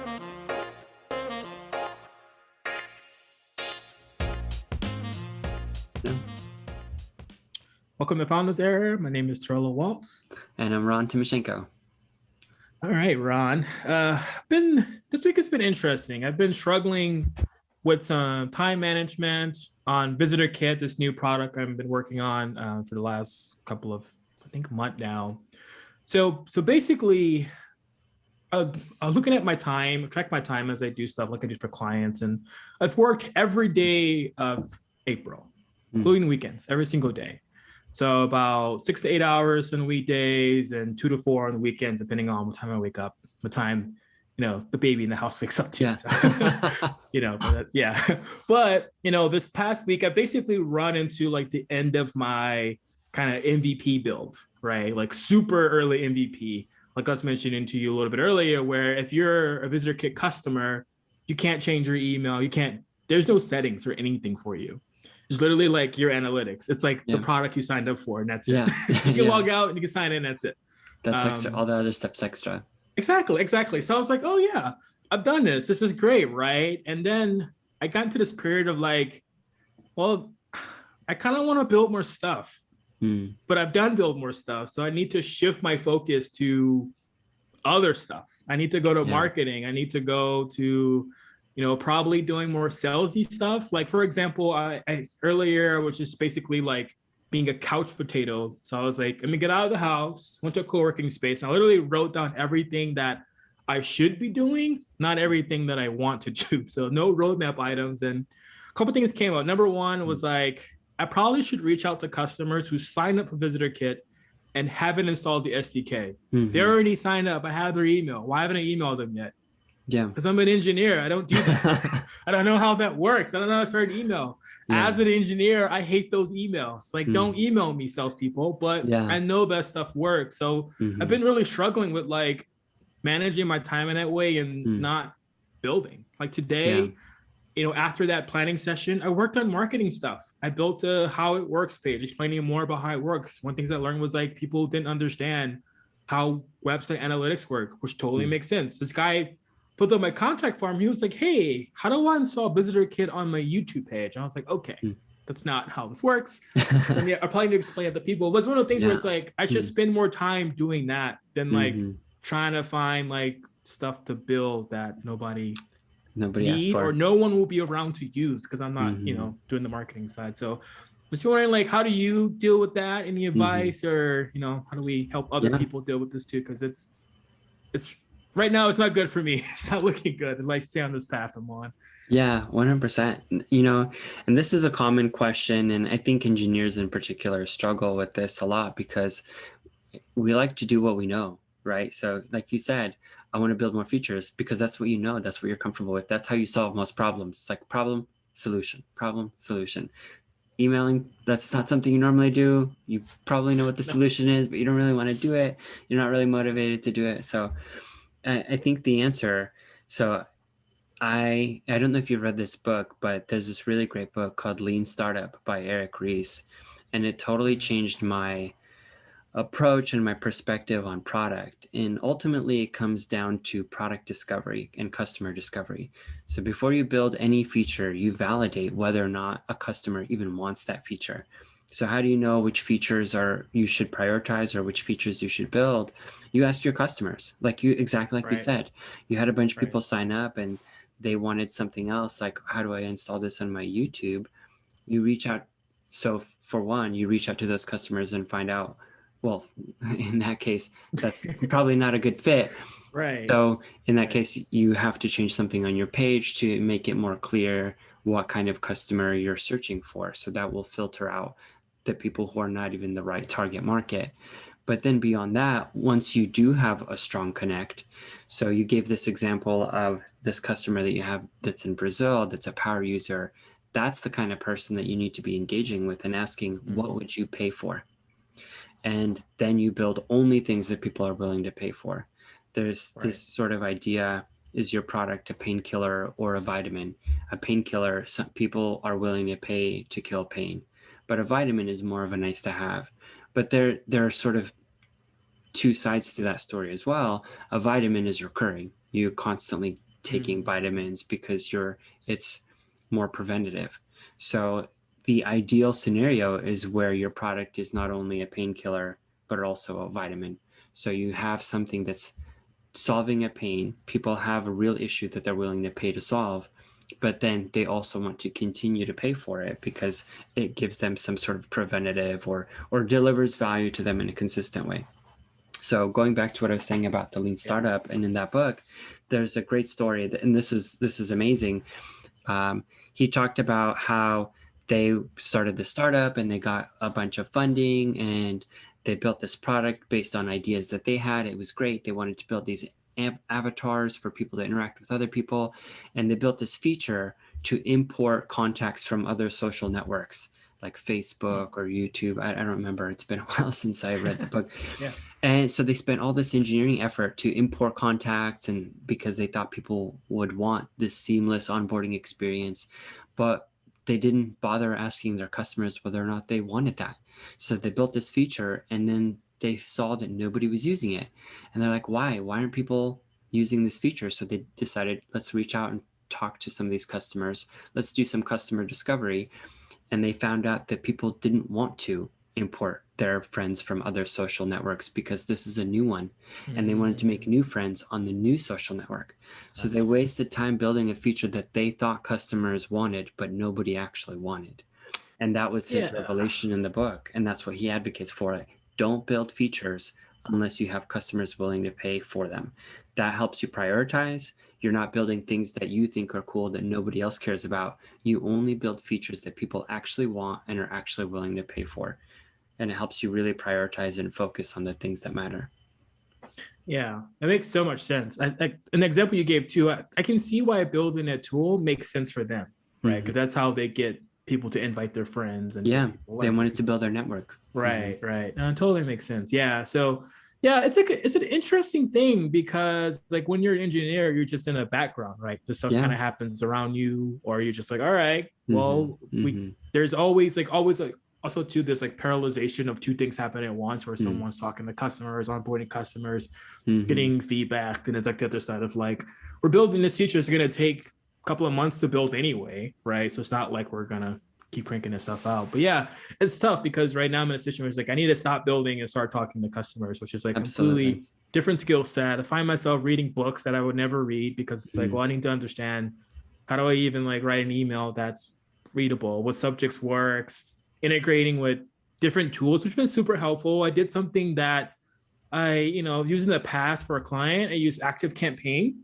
No. Welcome to Founders Error. My name is Charlo Waltz. And I'm Ron Timoshenko. All right, Ron. Been this week has been interesting. I've been struggling with some time management on Visitor Kit, this new product I've been working on for the last couple of, I think, month now. So basically, I was looking at my time, track my time as I do stuff like I do for clients, and I've worked every day of April, Mm. including weekends, every single day. So about 6 to 8 hours on weekdays and 2 to 4 on the weekends, depending on what time I wake up, what time, the baby in the house wakes up too. Yeah. So, but that's, yeah. But, this past week, I basically run into like the end of my kind of MVP build, right? Like super early MVP, like I was mentioning to you a little bit earlier, where if you're a Visitor Kit customer, you can't change your email. There's no settings or anything for you. It's literally like your analytics. It's like the Yeah. product you signed up for, and that's it. Yeah. You can Yeah. log out and you can sign in. That's it. That's extra. All the other stuff's extra. Exactly. So I was like, oh yeah, I've done this. This is great, right? And then I got into this period of like, well, I kind of want to build more stuff, but I've done build more stuff, so I need to shift my focus to other stuff. I need to go to marketing. I need to go to, probably doing more salesy stuff. Like for example, I earlier was just basically like being a couch potato. So I was like, let me get out of the house, went to a co-working space. And I literally wrote down everything that I should be doing, not everything that I want to do. So no roadmap items. And a couple things came out. Number one was like, I probably should reach out to customers who sign up for Visitor Kit and haven't installed the SDK. They already signed up. I have their email. Why haven't I emailed them yet? Yeah. Because I'm an engineer. I don't do that. I don't know how that works. I don't know how to start an email. Yeah. As an engineer, I hate those emails. Like, don't email me, salespeople, but I know that stuff works. So I've been really struggling with like managing my time in that way and not building. Like today, after that planning session, I worked on marketing stuff. I built a how it works page, explaining more about how it works. One thing I learned was like people didn't understand how website analytics work, which totally makes sense. This guy put up my contact form. He was like, hey, how do I install Visitor Kit on my YouTube page? And I was like, okay, that's not how this works. I mean, I probably need to explain it to people. But it's one of the things where it's like, I should spend more time doing that than like trying to find like stuff to build that nobody asked for, or no one will be around to use because I'm not, doing the marketing side. So just wondering, like, how do you deal with that? Any advice or, how do we help other people deal with this too? Because it's right now, it's not good for me. It's not looking good. I'd like to stay on this path I'm on. Yeah, 100%. And this is a common question. And I think engineers in particular struggle with this a lot because we like to do what we know, right? So like you said, I want to build more features because that's what you know, that's what you're comfortable with. That's how you solve most problems. It's like problem, solution. Emailing, that's not something you normally do. You probably know what the solution is, but you don't really want to do it. You're not really motivated to do it. So I think the answer, I don't know if you've read this book, but there's this really great book called Lean Startup by Eric Ries. And it totally changed my approach and my perspective on product. And ultimately it comes down to product discovery and customer discovery. So before you build any feature, you validate whether or not a customer even wants that feature. So how do you know which features you should prioritize or which features you should build? You ask your customers, exactly like you said. You had a bunch of people sign up and they wanted something else, like how do I install this on my YouTube? You reach out. So for one, you reach out to those customers and find out, well, in that case, that's probably not a good fit. Right. So in that case, you have to change something on your page to make it more clear what kind of customer you're searching for. So that will filter out the people who are not even the right target market. But then beyond that, once you do have a strong connect, so you gave this example of this customer that you have that's in Brazil, that's a power user, that's the kind of person that you need to be engaging with and asking, what would you pay for? And then you build only things that people are willing to pay for. There's this sort of idea, is your product a painkiller or a vitamin? A painkiller, some people are willing to pay to kill pain, but a vitamin is more of a nice to have. But there are sort of two sides to that story as well. A vitamin is recurring. You constantly taking vitamins because it's more preventative. So the ideal scenario is where your product is not only a painkiller, but also a vitamin. So you have something that's solving a pain. People have a real issue that they're willing to pay to solve, but then they also want to continue to pay for it because it gives them some sort of preventative or delivers value to them in a consistent way. So going back to what I was saying about the lean startup, and in that book, there's a great story, and this is amazing. He talked about how they started the startup and they got a bunch of funding and they built this product based on ideas that they had. It was great. They wanted to build these avatars for people to interact with other people. And they built this feature to import contacts from other social networks like Facebook or YouTube. I don't remember. It's been a while since I read the book. Yeah. And so they spent all this engineering effort to import contacts, and because they thought people would want this seamless onboarding experience, but they didn't bother asking their customers whether or not they wanted that. So they built this feature, and then they saw that nobody was using it. And they're like, why aren't people using this feature? So they decided, let's reach out and talk to some of these customers. Let's do some customer discovery. And they found out that people didn't want to import their friends from other social networks because this is a new one, and they wanted to make new friends on the new social network. So they wasted time building a feature that they thought customers wanted, but nobody actually wanted. And that was his revelation in the book. And that's what he advocates for. Don't build features unless you have customers willing to pay for them. That helps you prioritize. You're not building things that you think are cool that nobody else cares about. You only build features that people actually want and are actually willing to pay for. And it helps you really prioritize and focus on the things that matter. Yeah, that makes so much sense. An example you gave too, I can see why building a tool makes sense for them, right? Because that's how they get people to invite their friends. And they wanted to build their network. Right. No, it totally makes sense. Yeah. So yeah, it's an interesting thing because like when you're an engineer, you're just in a background, right? The stuff kind of happens around you, or you're just like, all right, well, there's always also too, there's like parallelization of two things happening at once, where someone's talking to customers, onboarding customers, getting feedback. Then it's like the other side of like, we're building this feature. It's going to take a couple of months to build anyway, right? So it's not like we're going to keep cranking this stuff out. But yeah, it's tough because right now I'm in a situation where it's like, I need to stop building and start talking to customers, which is like completely different skill set. I find myself reading books that I would never read because it's like, well, I need to understand, how do I even like write an email that's readable? What subjects works? Integrating with different tools, which has been super helpful. I did something that I, used in the past for a client. I used ActiveCampaign.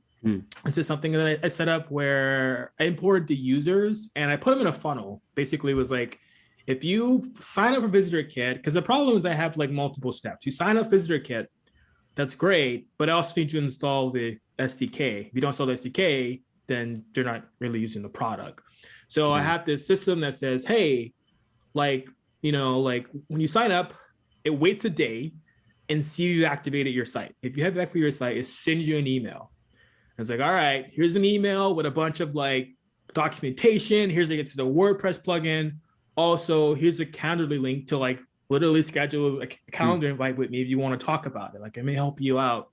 This is something that I set up where I imported the users and I put them in a funnel. Basically, it was like, if you sign up for Visitor Kit, because the problem is I have like multiple steps. You sign up Visitor Kit, that's great, but I also need to install the SDK. If you don't install the SDK, then you're not really using the product. So I have this system that says, hey, like when you sign up, it waits a day and see you activated your site. If you have that for your site, it sends you an email. And it's like, all right, here's an email with a bunch of like documentation. Here's how you get to the WordPress plugin. Also, here's a Calendly link to like literally schedule a calendar invite with me if you want to talk about it. Like, I may help you out.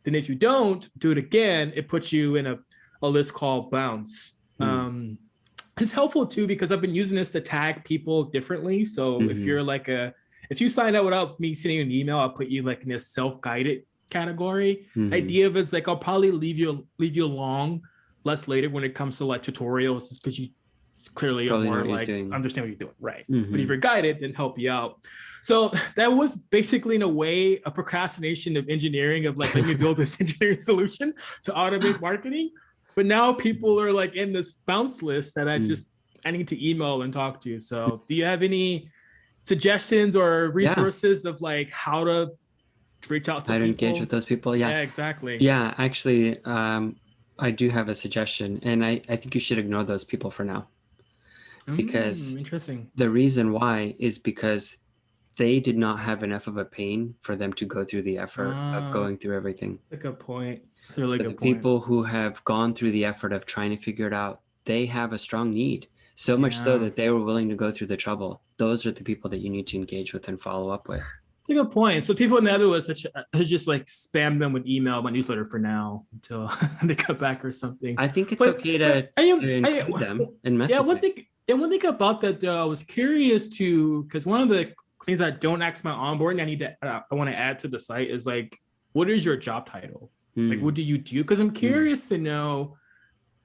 Then if you don't do it again, it puts you in a list called Bounce. It's helpful too, because I've been using this to tag people differently. So if you're like if you sign up without me sending you an email, I'll put you like in this self-guided category. Idea of it's like, I'll probably leave you along less later when it comes to like tutorials, because you clearly are more like understand what you're doing. Right. But if you're guided, then help you out. So that was basically in a way a procrastination of engineering, of like, let me build this engineering solution to automate marketing. But now people are like in this bounce list that I need to email and talk to. So do you have any suggestions or resources of like how to reach out to people? How to engage with those people? Yeah, exactly. Yeah, actually, I do have a suggestion, and I think you should ignore those people for now. Because interesting. The reason why is because they did not have enough of a pain for them to go through the effort of going through everything. That's a good point. That's a really good point. People who have gone through the effort of trying to figure it out, they have a strong need. So much so that they were willing to go through the trouble. Those are the people that you need to engage with and follow up with. It's a good point. So people in the other was just like spam them with email, my newsletter for now until they come back or something. I think it's okay to include them in messaging. Yeah, one thing about that though, I was curious to, because one of the things I don't ask my onboarding, I want to add to the site is like, what is your job title? Like, what do you do? Because I'm curious to know,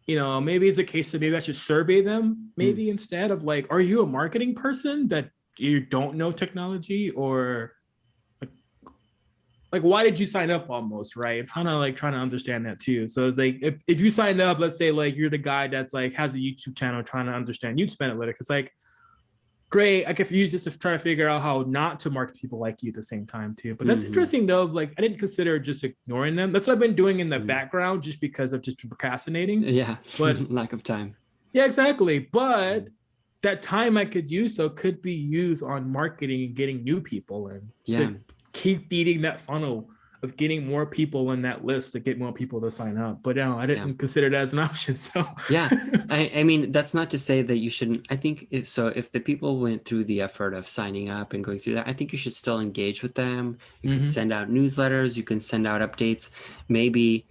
maybe it's a case of maybe I should survey them maybe instead of like, are you a marketing person that you don't know technology, or like why did you sign up almost, right? It's kind of like trying to understand that too. So it's like if you signed up, let's say like you're the guy that's like has a YouTube channel trying to understand YouTube analytics, it's like great, I could use this to try to figure out how not to market people like you at the same time too. But that's interesting though, like I didn't consider just ignoring them. That's what I've been doing in the background just because of just procrastinating. Yeah, but lack of time. Yeah, exactly. But that time I could use could be used on marketing and getting new people and to keep feeding that funnel of getting more people in that list to get more people to sign up. But no, I didn't consider it as an option. So yeah, I mean, that's not to say that you shouldn't. I think if the people went through the effort of signing up and going through that, I think you should still engage with them. You can send out newsletters, you can send out updates. Maybe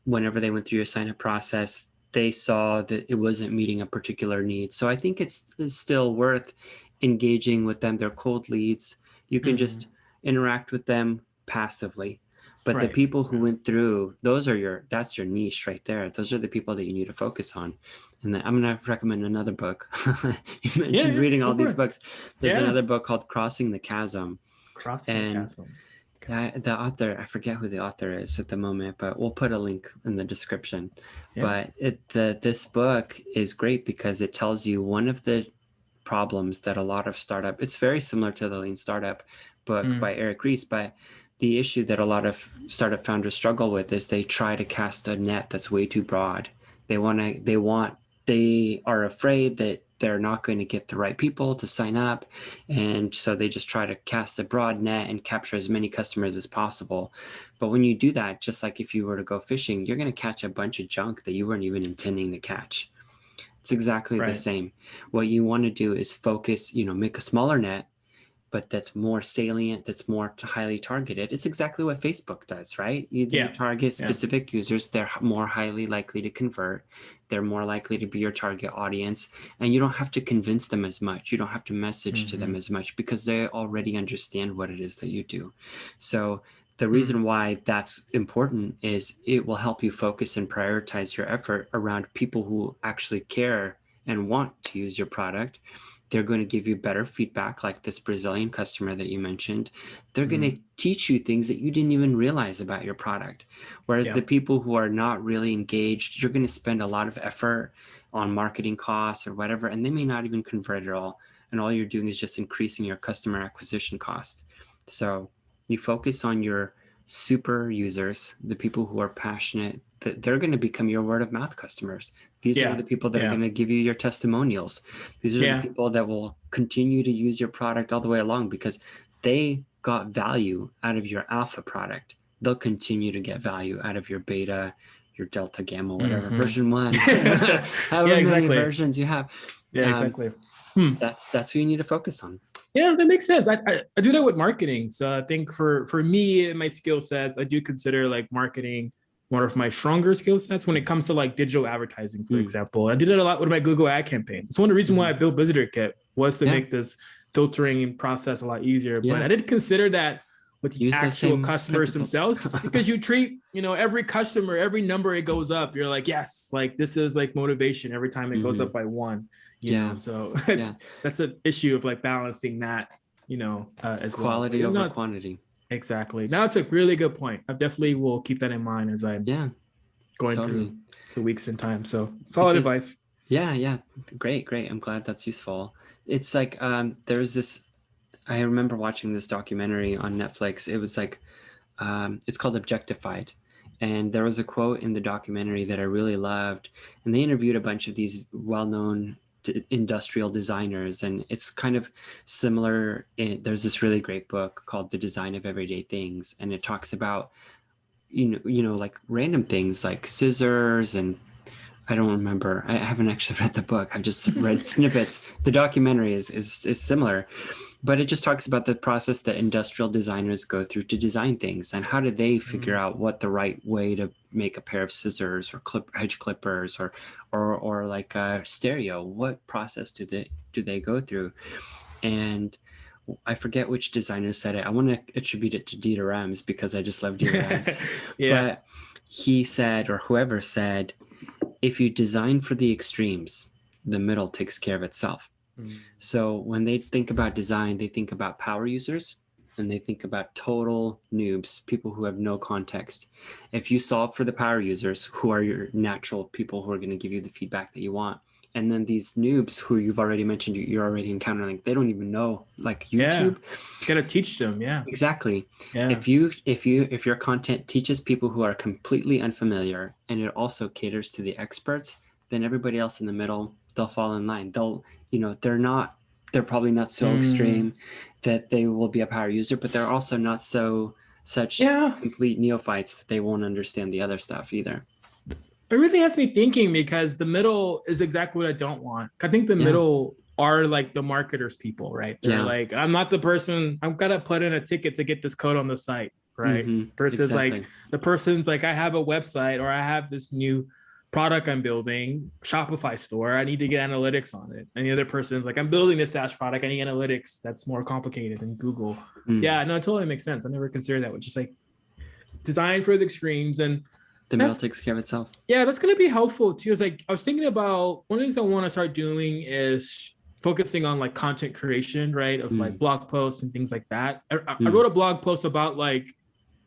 whenever they went through your sign up process, they saw that it wasn't meeting a particular need. So I think it's still worth engaging with them. They're cold leads. You can just interact with them passively. But the people who went through, that's your niche right there. Those are the people that you need to focus on. And then I'm going to recommend another book. You mentioned reading all these books. There's another book called Crossing the Chasm. Crossing the Chasm. The author, I forget who the author is at the moment, but we'll put a link in the description. But this book is great because it tells you one of the problems that a lot of startup, it's very similar to the Lean Startup book by Eric Ries, but the issue that a lot of startup founders struggle with is they try to cast a net that's way too broad. They are afraid that they're not going to get the right people to sign up. And so they just try to cast a broad net and capture as many customers as possible. But when you do that, just like if you were to go fishing, you're going to catch a bunch of junk that you weren't even intending to catch. It's exactly the same. What you want to do is focus, make a smaller net, but that's more salient, that's more highly targeted. It's exactly what Facebook does, right? You target specific users, they're more highly likely to convert. They're more likely to be your target audience. And you don't have to convince them as much. You don't have to message to them as much because they already understand what it is that you do. So the reason why that's important is it will help you focus and prioritize your effort around people who actually care and want to use your product. They're going to give you better feedback, like this Brazilian customer that you mentioned. They're going to teach you things that you didn't even realize about your product. Whereas the people who are not really engaged, you're going to spend a lot of effort on marketing costs or whatever, and they may not even convert at all. And all you're doing is just increasing your customer acquisition cost. So you focus on your super users, the people who are passionate, that they're going to become your word of mouth customers. These are the people that are going to give you your testimonials. These are the people that will continue to use your product all the way along because they got value out of your alpha product. They'll continue to get value out of your beta, your delta, gamma, whatever, version 1, however many versions you have. Exactly. That's what you need to focus on. Yeah, that makes sense. I do that with marketing. So I think for me and my skill sets, I do consider like marketing one of my stronger skill sets when it comes to like digital advertising, for example. I do that a lot with my Google ad campaign. It's one of the reasons why I built Visitor Kit was to make this filtering process a lot easier. But I didn't consider that with the actual customers themselves because you treat, every customer, every number it goes up, you're like, yes, like this is like motivation every time it goes up by 1. You know, so that's an issue of like balancing that, as quality over quantity. Exactly. Now it's a really good point. I definitely will keep that in mind as I'm going through the weeks and time. So solid advice. Yeah. Great. I'm glad that's useful. It's like there's this, I remember watching this documentary on Netflix. It was like, it's called Objectified. And there was a quote in the documentary that I really loved. And they interviewed a bunch of these well-known industrial designers, and it's kind of similar. There's this really great book called The Design of Everyday Things, and it talks about like random things like scissors, and I don't remember, I haven't actually read the book, I've just read snippets. The documentary is similar, But it just talks about the process that industrial designers go through to design things, and how do they figure out what the right way to make a pair of scissors or hedge clippers or like a stereo. What process do they go through? And I forget which designer said it. I want to attribute it to Dieter Rams because I just love Dieter Rams. But he said, or whoever said, if you design for the extremes, the middle takes care of itself. So when they think about design, they think about power users and they think about total noobs, people who have no context. If you solve for the power users, who are your natural people who are going to give you the feedback that you want, and then these noobs who you've already mentioned, you're already encountering, they don't even know, like YouTube. You gotta teach them. Yeah, exactly. If your content teaches people who are completely unfamiliar and it also caters to the experts, then everybody else in the middle, they'll fall in line. They're probably not so extreme that they will be a power user, but they're also not such complete neophytes that they won't understand the other stuff either. It really has me thinking, because the middle is exactly what I don't want. I think the middle are like the marketers people, right? They're like, I'm not the person, I'm gonna put in a ticket to get this code on the site, right? Versus like the person's like, I have a website or I have this new product I'm building, Shopify store, I need to get analytics on it. And the other person's like, I'm building this SaaS product, I need analytics that's more complicated than Google. Yeah, no, it totally makes sense. I never considered that, which is like design for the extremes, and the middle takes care of itself. Yeah, that's going to be helpful too. It's like, I was thinking about one of the things I want to start doing is focusing on like content creation, right? Of like blog posts and things like that. I wrote a blog post about like,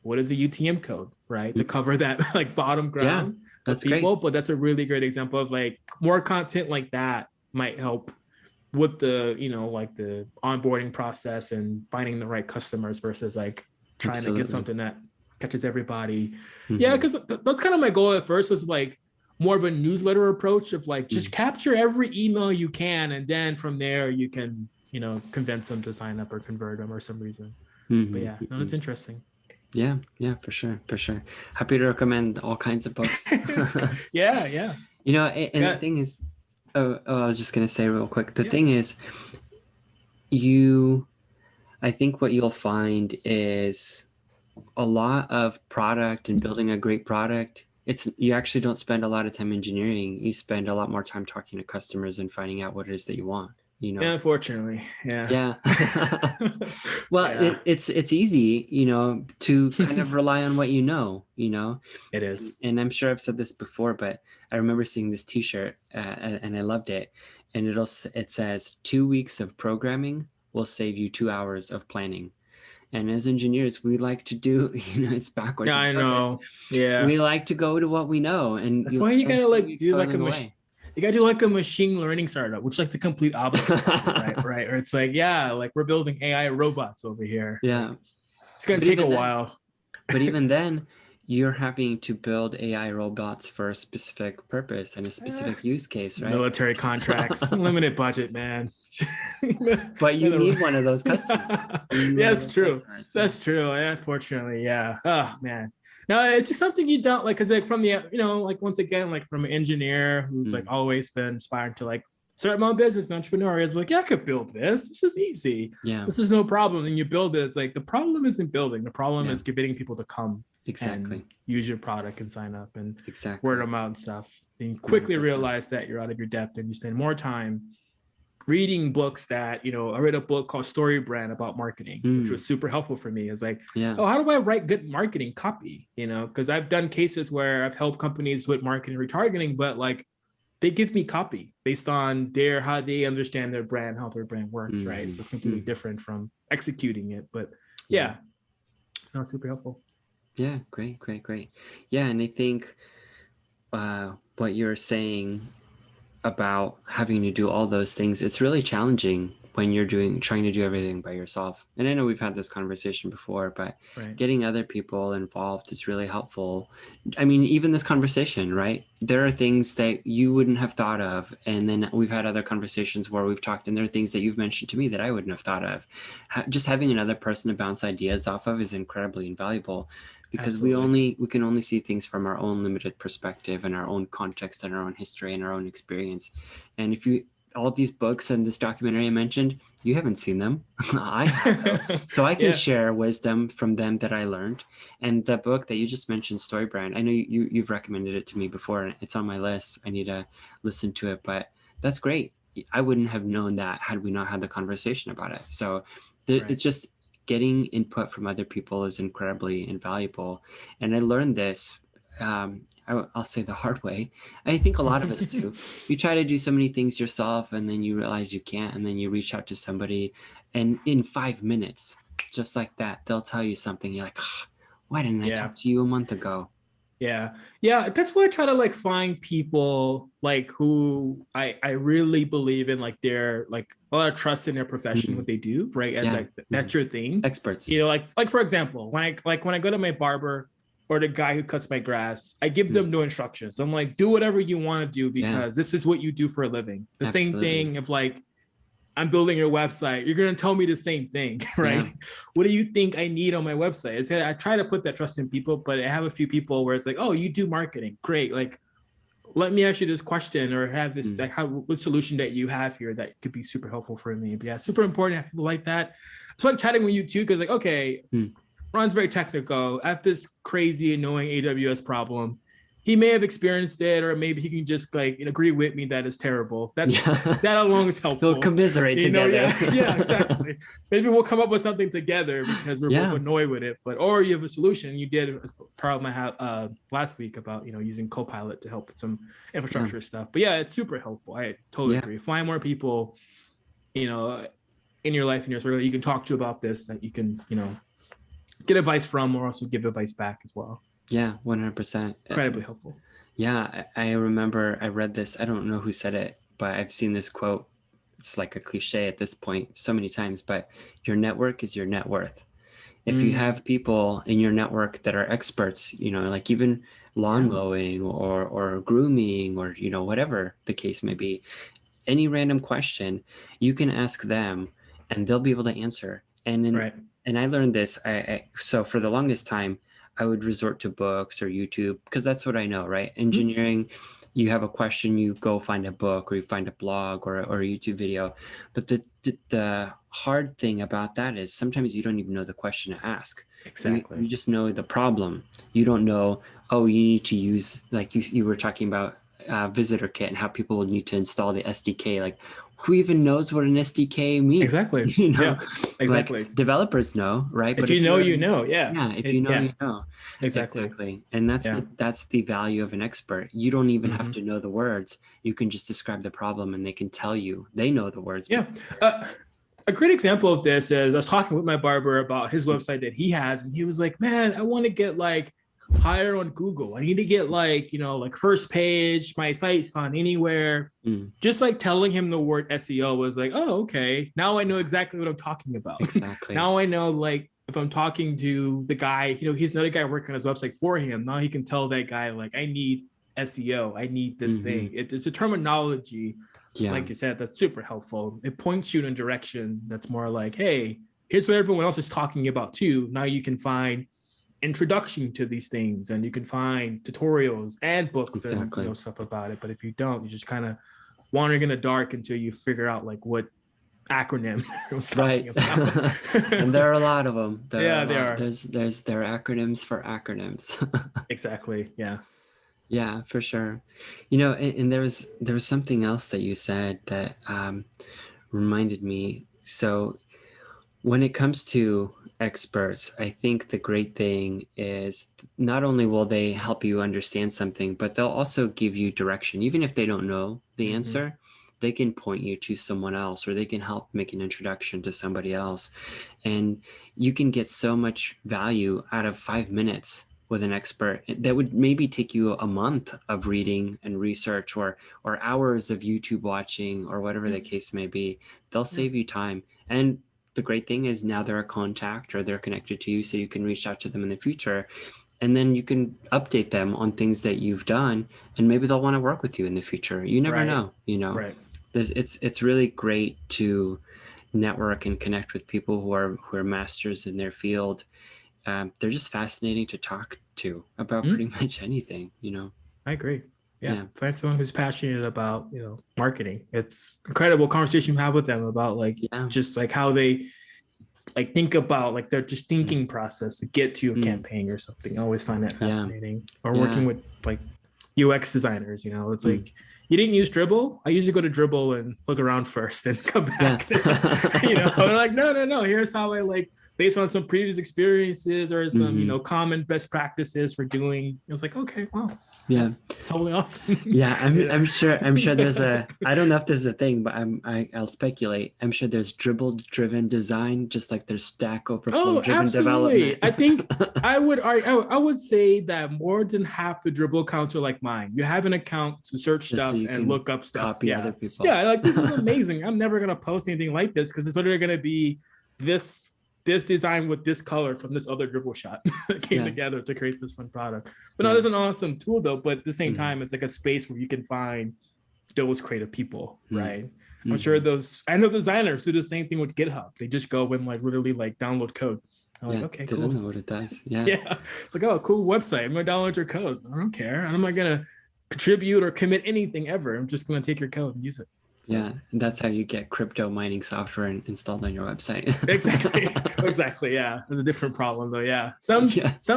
what is a UTM code, right? To cover that like bottom ground that's of people. great. But that's a really great example of like more content like that might help with the, like the onboarding process and finding the right customers versus like trying to get something that catches everybody. Yeah, because that's kind of my goal at first, was like more of a newsletter approach of like just capture every email you can, and then from there you can convince them to sign up or convert them or some reason. But yeah, no, that's interesting. Yeah, for sure. Happy to recommend all kinds of books. yeah. And the thing is, I was just gonna say real quick, the thing is, I think what you'll find is a lot of product and building a great product, you actually don't spend a lot of time engineering. You spend a lot more time talking to customers and finding out what it is that you want. Yeah, unfortunately. Yeah. Well, it's easy, to kind of rely on what you know. It is. And I'm sure I've said this before, but I remember seeing this T-shirt and I loved it. And it says 2 weeks of programming will save you 2 hours of planning. And as engineers, we like to do, it's backwards. Yeah, I know. Yeah. We like to go to what we know. And that's why you gotta like do like you gotta do like a machine learning startup, which is like the complete opposite, right? Or it's like, like we're building AI robots over here. Yeah. It's gonna take a while. But even then, you're having to build AI robots for a specific purpose and a specific use case, right? Military contracts, limited budget, man. But you need one of those customers. Yeah, that's true. That's true. Unfortunately, yeah. Oh man. No, it's just something you don't like, because like from the like once again, like from an engineer who's like always been inspired to like start my own business, an entrepreneur is like, I could build this. This is easy. Yeah. This is no problem. And you build it. It's like the problem isn't building. The problem is getting people to come. Exactly. Use your product and sign up and word them out and stuff. And you quickly realize that you're out of your depth and you spend more time reading books that, I read a book called Story Brand about marketing, which was super helpful for me. It's like, how do I write good marketing copy? Because I've done cases where I've helped companies with marketing retargeting, but like they give me copy based on how they understand their brand, how their brand works, right? So it's completely different from executing it. But no, super helpful. Yeah, great. Yeah, and I think what you're saying about having to do all those things, it's really challenging when you're trying to do everything by yourself. And I know we've had this conversation before, but getting other people involved is really helpful. I mean, even this conversation, right? There are things that you wouldn't have thought of. And then we've had other conversations where we've talked, and there are things that you've mentioned to me that I wouldn't have thought of. Just having another person to bounce ideas off of is incredibly invaluable, because we can only see things from our own limited perspective and our own context and our own history and our own experience. And if you all these books and this documentary I mentioned, you haven't seen them. I have though. So I can share wisdom from them that I learned. And the book that you just mentioned, StoryBrand, I know you've recommended it to me before, and it's on my list. I need to listen to it, but that's great. I wouldn't have known that had we not had the conversation about it. So it's just getting input from other people is incredibly invaluable. And I learned this, I'll say the hard way. I think a lot of us do. You try to do so many things yourself, and then you realize you can't, and then you reach out to somebody, and in 5 minutes, just like that, they'll tell you something. You're like, oh, why didn't I talk to you a month ago? Yeah. That's why I try to like find people like who I really believe in, like they're like a lot of trust in their profession, what they do, right? As like that's your thing. Experts. You know, like for example, when I go to my barber or the guy who cuts my grass, I give them no instructions. I'm like, do whatever you want to do because this is what you do for a living. The same thing of like, I'm building your website. You're going to tell me the same thing, right? Yeah. What do you think I need on my website? I try to put that trust in people, but I have a few people where it's like, oh, you do marketing. Great. Like, let me ask you this question or have this, like, what solution that you have here that could be super helpful for me. But yeah, super important to have people like that. So like chatting with you too, because like, okay, Ron's very technical. At this crazy, annoying AWS problem, he may have experienced it, or maybe he can just like agree with me that it's terrible. That alone is helpful. They'll commiserate together. Yeah, exactly. Maybe we'll come up with something together because we're both annoyed with it. But or you have a solution. You did a problem I had last week about using Copilot to help with some infrastructure stuff. But yeah, it's super helpful. I totally agree. Find more people, in your life, in your circle, you can talk to about this, that you can get advice from, or also give advice back as well. Yeah, 100%. Incredibly helpful. Yeah, I remember I read this. I don't know who said it, but I've seen this quote. It's like a cliche at this point so many times, but your network is your net worth. If you have people in your network that are experts, like even lawn mowing or grooming or, whatever the case may be, any random question, you can ask them and they'll be able to answer. And I learned this. So for the longest time, I would resort to books or YouTube because that's what I know, right? Engineering, you have a question, you go find a book or you find a blog or a YouTube video. But the hard thing about that is sometimes you don't even know the question to ask. Exactly. You just know the problem. You don't know, you need to use, like you were talking about Visitor Kit and how people will need to install the SDK. Like, who even knows what an SDK means? Exactly. Yeah, exactly. Like, developers know, right? If you know, you know. Yeah. Yeah. If you know, you know. Exactly. And that's the value of an expert. You don't even have to know the words. You can just describe the problem and they can tell you. They know the words. Yeah. A great example of this is I was talking with my barber about his website that he has, and he was like, man, I want to get like higher on Google. I need to get like first page, my site's on anywhere. Just like telling him the word SEO was like, oh, okay. Now I know exactly what I'm talking about. Exactly. Now I know, like, if I'm talking to the guy, he's another guy working on his website for him. Now he can tell that guy, like, I need SEO. I need this thing. It's a terminology, like you said, that's super helpful. It points you in a direction that's more like, hey, here's what everyone else is talking about too. Now you can find introduction to these things, and you can find tutorials and books and stuff about it. But if you don't, you just kind of wandering in the dark until you figure out like what acronym was talking about. And there are a lot of them. There are. There are acronyms for acronyms. Exactly. Yeah, for sure. And there was something else that you said that reminded me. So when it comes to experts, I think the great thing is not only will they help you understand something, but they'll also give you direction. Even if they don't know the answer, they can point you to someone else, or they can help make an introduction to somebody else. And you can get so much value out of 5 minutes with an expert that would maybe take you a month of reading and research or hours of YouTube watching or whatever the case may be. They'll save you time. And the great thing is now they're a contact or they're connected to you, so you can reach out to them in the future, and then you can update them on things that you've done, and maybe they'll want to work with you in the future. You never know, Right. It's really great to network and connect with people who are masters in their field. They're just fascinating to talk to about pretty much anything. I agree. Yeah. Find someone who's passionate about, marketing. It's incredible conversation you have with them about like just like how they like think about like their just thinking process to get to a campaign or something. I always find that fascinating. Or working with like UX designers, it's like you didn't use Dribbble. I usually go to Dribbble and look around first and come back. They're like, no. Here's how I like based on some previous experiences or some common best practices for doing. It was like, okay, wow. Yeah, that's totally awesome. I'm sure there's I don't know if this is a thing, but I'll speculate. I'm sure there's Dribbble driven design, just like there's Stack Overflow driven development. I think I would say that more than half the Dribbble accounts are like mine. You have an account to search just stuff so and look up stuff. Copy other people. Yeah, like this is amazing. I'm never gonna post anything like this because it's literally gonna be this design with this color from this other Dribbble shot that came together to create this fun product. But no, it's an awesome tool though. But at the same time, it's like a space where you can find those creative people, right? I'm sure I know designers do the same thing with GitHub. They just go and like literally like download code. I'm like, okay, cool. I don't know what it does. Yeah. It's like, oh, cool website. I'm gonna download your code. I don't care. I'm not gonna contribute or commit anything ever. I'm just gonna take your code and use it. So. Yeah, and that's how you get crypto mining software installed on your website. Exactly. Yeah, there's a different problem though. Yeah, some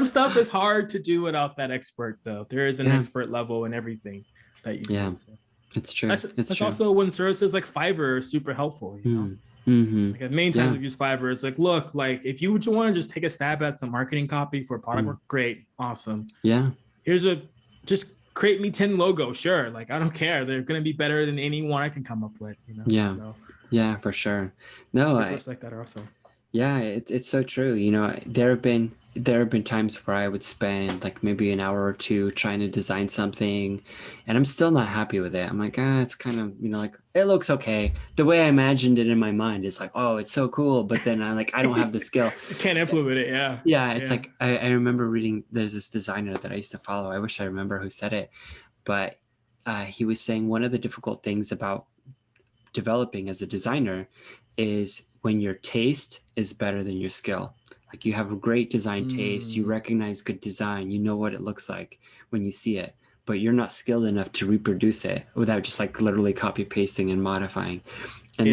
stuff is hard to do without that expert though. There is an expert level in everything that you do. So. It's true. That's also when services like Fiverr are super helpful. Like many times I've used Fiverr. It's like, look, like if you want to just take a stab at some marketing copy for a product work, great, awesome. Yeah. Here's just create me 10 logos. Sure. Like, I don't care. They're going to be better than any one I can come up with, Yeah. So, yeah, for sure. No, stuff like that are awesome. Yeah, it's so true. There have been times where I would spend like maybe an hour or two trying to design something and I'm still not happy with it. I'm like, it's kind of, like it looks okay. The way I imagined it in my mind is like, oh, it's so cool. But then I don't have the skill. You can't implement it. Yeah. Yeah. It's like, I remember reading, there's this designer that I used to follow. I wish I remember who said it, but he was saying one of the difficult things about developing as a designer is when your taste is better than your skill. Like you have a great design taste, you recognize good design, you know what it looks like when you see it, but you're not skilled enough to reproduce it without just like literally copy pasting and modifying. And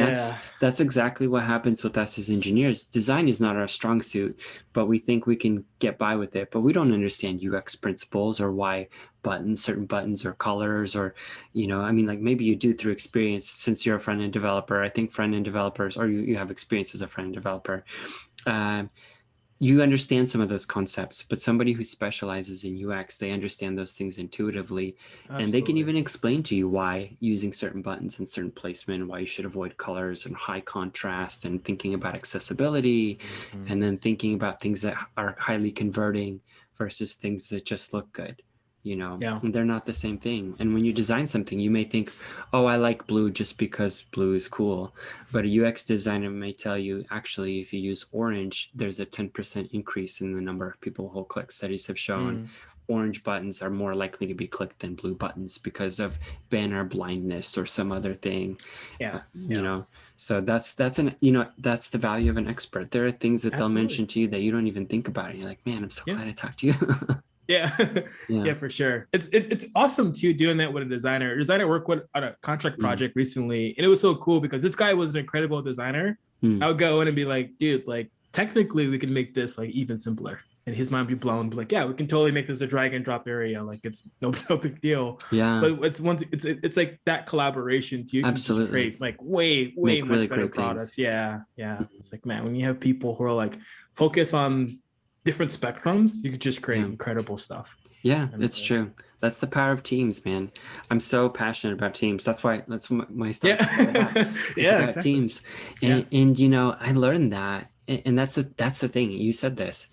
that's exactly what happens with us as engineers. Design is not our strong suit, but we think we can get by with it, but we don't understand UX principles or why certain buttons or colors or, like maybe you do through experience since you're a front-end developer. I think front-end developers, or you have experience as a front-end developer, you understand some of those concepts, but somebody who specializes in UX, they understand those things intuitively. Absolutely. And they can even explain to you why using certain buttons and certain placement, why you should avoid colors and high contrast and thinking about accessibility and then thinking about things that are highly converting versus things that just look good. And they're not the same thing. And when you design something, you may think, oh, I like blue just because blue is cool. But a UX designer may tell you, actually, if you use orange, there's a 10% increase in the number of people who click. Studies have shown orange buttons are more likely to be clicked than blue buttons because of banner blindness or some other thing. So that's the value of an expert. There are things that they'll mention to you that you don't even think about. And you're like, man, I'm so glad I talked to you. Yeah, for sure. It's awesome too doing that with a designer. Worked with on a contract project recently, and it was so cool because this guy was an incredible designer. I would go in and be like, dude, like technically we can make this like even simpler. And his mind would be blown, be like, yeah, we can totally make this a drag and drop area. Like it's no big deal. Yeah. But it's like that collaboration too. You can just create like way much really better products. Yeah. It's like, man, when you have people who are like focus on different spectrums, you could just create incredible stuff. Yeah, it's true. That's the power of teams, man. I'm so passionate about teams. That's my stuff. About teams. And I learned that, and that's the thing. You said this.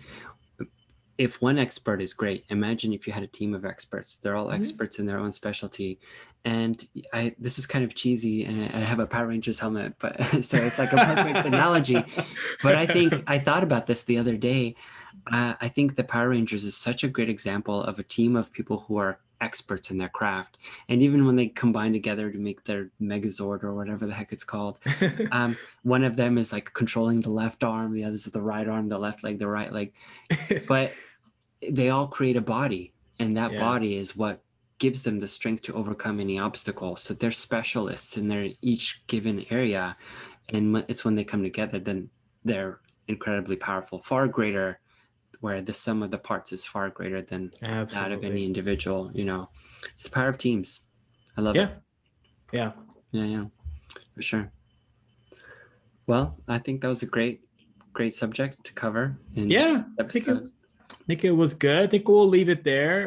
If one expert is great, imagine if you had a team of experts. They're all experts in their own specialty. And this is kind of cheesy, and I have a Power Rangers helmet, but so it's like a perfect analogy. But I thought about this the other day. I think the Power Rangers is such a great example of a team of people who are experts in their craft. And even when they combine together to make their Megazord or whatever the heck it's called, one of them is like controlling the left arm, the others are the right arm, the left leg, the right leg. But they all create a body, and that body is what gives them the strength to overcome any obstacle. So they're specialists in their each given area. And it's when they come together, then they're incredibly powerful, far greater, where the sum of the parts is far greater than that of any individual. You know, it's the power of teams. I love it. Yeah, for sure. Well, I think that was a great subject to cover. I think it was good. I think we'll leave it there.